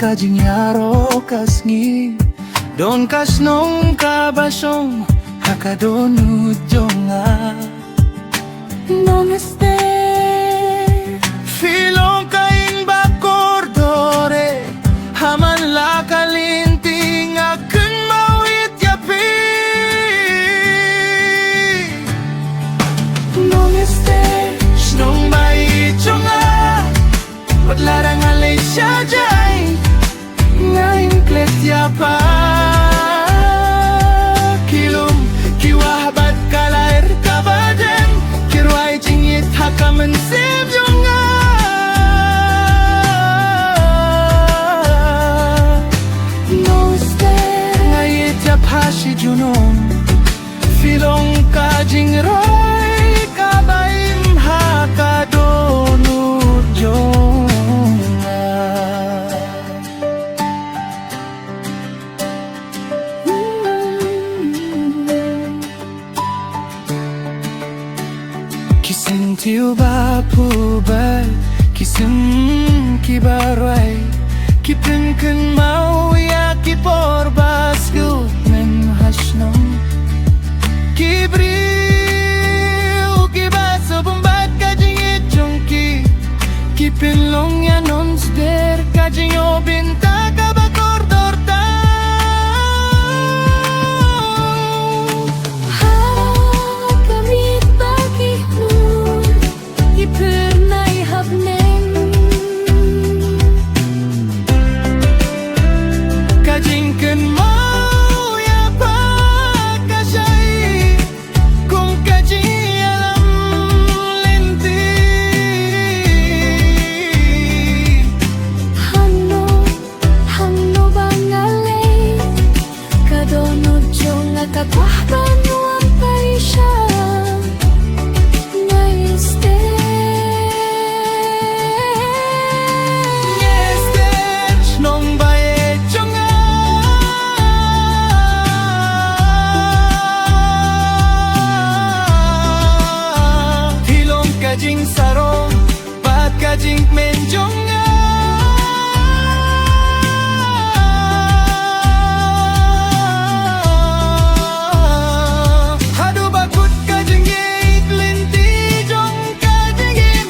kajinyaro kasngi don kasnong kabasong hakadonu jonga Namaste Filong kaing bakordore haman la kalinting akan mawit yapi Namaste Snong bai chonga Patlarang alay siya jay Ngayon klet yapa Kilom kiwah bat kalair kabadem Kirway jingit hakaman sim yunga Namaste Ngayit yap hashi junom Filong ka jingray kabaim hakadonu jonga Kisim tiu ba pubay Kisim kibarway Kipinkin mau ya kiporbasgu men hasnong Kibriu kibaso bumbat kajingit jongki Kipinlong ya nonsder kajinyo binta kabakordor ta Hakamit bakihnu Ipernay habneng Kajingken mau ya pakasay Kung kaji alam linti Hanno bangalay Kadonod yung akakwahban mo ang parisya Namaste Yester snong bae chonga Hilong kajing sarong Bat kajing menjonga Hadu bakut kajing gate linti jong kajingim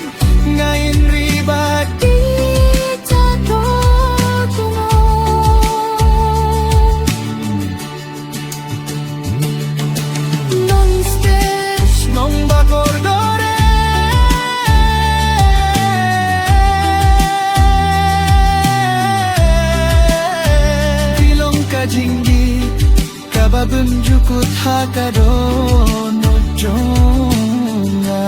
Ngayon ribat Kita dotungo Namaste Nong bakordore Filong kajinggi kababun jukut hakadono jonga